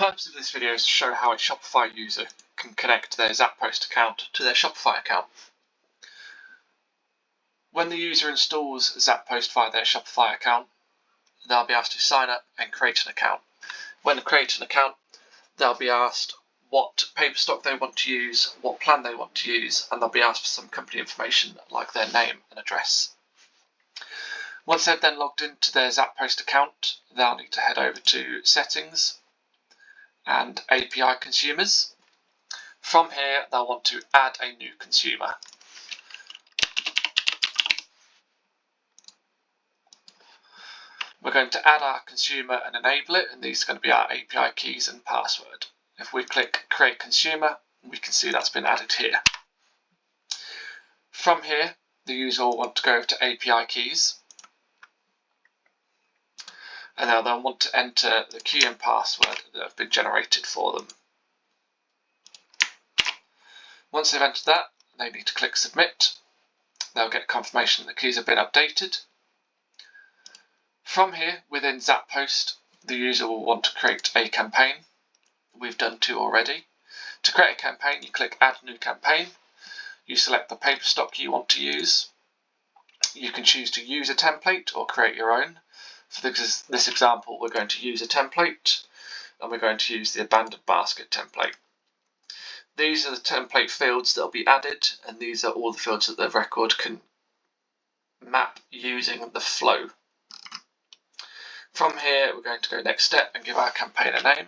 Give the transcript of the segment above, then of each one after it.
purpose of this video is to show how a Shopify user can connect their ZAP POST account to their Shopify account. When the user installs ZAP POST via their Shopify account, they'll be asked to sign up and create an account. When they create an account, they'll be asked what paper stock they want to use, what plan they want to use, and they'll be asked for some company information like their name and address. Once they've then logged into their ZAP POST account, they'll need to head over to Settings and API Consumers. From here, they'll want to add a new consumer. We're going to add our consumer and enable it, and these are going to be our API keys and password. If we click Create Consumer, we can see that's been added here. From here, the user will want to go to API keys, and now they'll want to enter the key and password that have been generated for them. Once they've entered that, they need to click Submit. They'll get confirmation that the keys have been updated. From here, within ZAP POST, the user will want to create a campaign. We've done two already. To create a campaign, you click Add New Campaign. You select the paper stock you want to use. You can choose to use a template or create your own. For this example, we're going to use a template, and we're going to use the abandoned basket template. These are the template fields that will be added, and these are all the fields that the record can map using the flow. From here, we're going to go next step and give our campaign a name.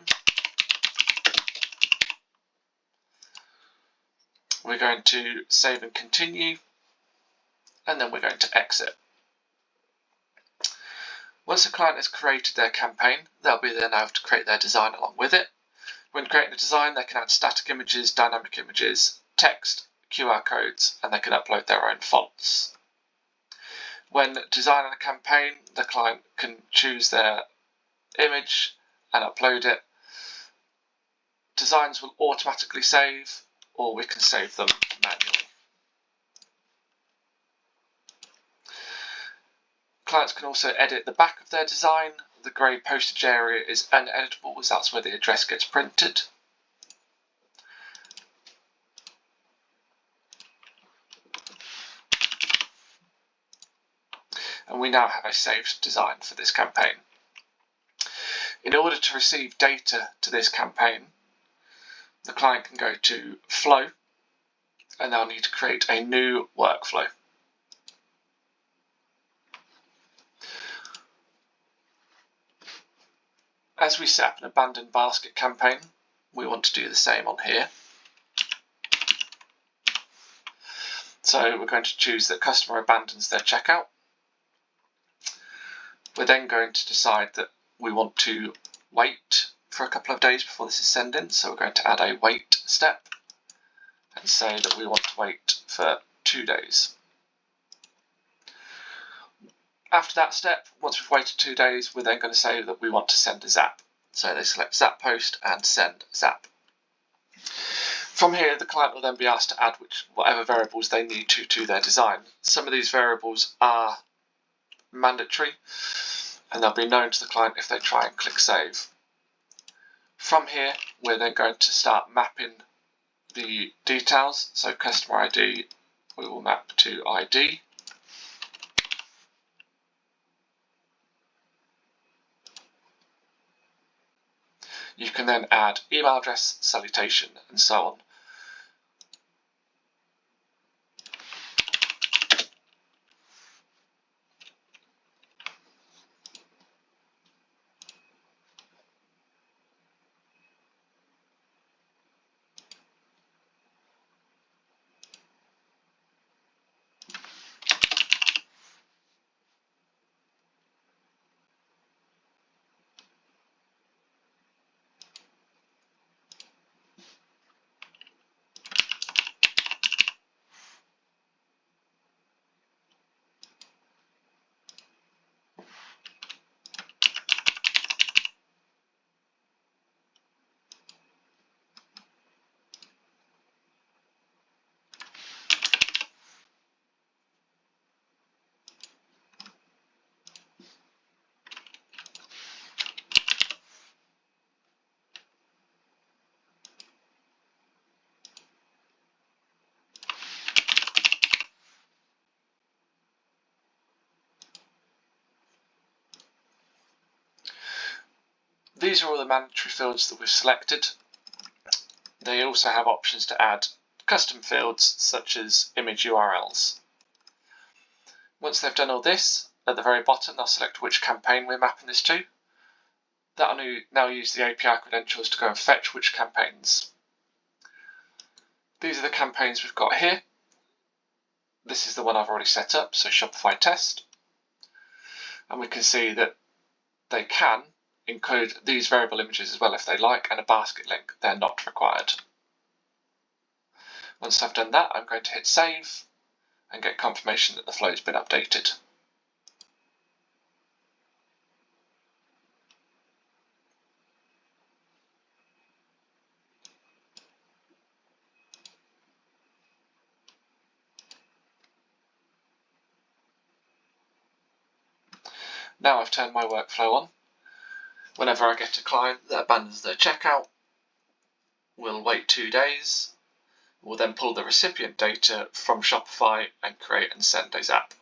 We're going to save and continue, and then we're going to exit. Once the client has created their campaign, they'll be then able to create their design along with it. When creating a design, they can add static images, dynamic images, text, QR codes, and they can upload their own fonts. When designing a campaign, the client can choose their image and upload it. Designs will automatically save, or we can save them manually. Clients can also edit the back of their design. The grey postage area is uneditable, as that's where the address gets printed. And we now have a saved design for this campaign. In order to receive data to this campaign, the client can go to Flow, and they'll need to create a new workflow. As we set up an abandoned basket campaign, we want to do the same on here. So we're going to choose that customer abandons their checkout. We're then going to decide that we want to wait for a couple of days before this is sent in. So we're going to add a wait step and say that we want to wait for 2 days. After that step, once we've waited 2 days, we're then going to say that we want to send a ZAP. So they select ZAP POST and send ZAP. From here, the client will then be asked to add whatever variables they need to their design. Some of these variables are mandatory, and they'll be known to the client if they try and click Save. From here, we're then going to start mapping the details. So customer ID, we will map to ID. You can then add email address, salutation, and so on. These are all the mandatory fields that we've selected. They also have options to add custom fields such as image URLs. Once they've done all this, at the very bottom they'll select which campaign we're mapping this to. That'll now use the API credentials to go and fetch which campaigns. These are the campaigns we've got here. This is the one I've already set up, so Shopify test. And we can see that they can include these variable images as well if they like, and a basket link. They're not required. Once I've done that, I'm going to hit save and get confirmation that the flow has been updated. Now I've turned my workflow on. Whenever I get a client that abandons their checkout, we'll wait 2 days. We'll then pull the recipient data from Shopify and create and send a ZAP.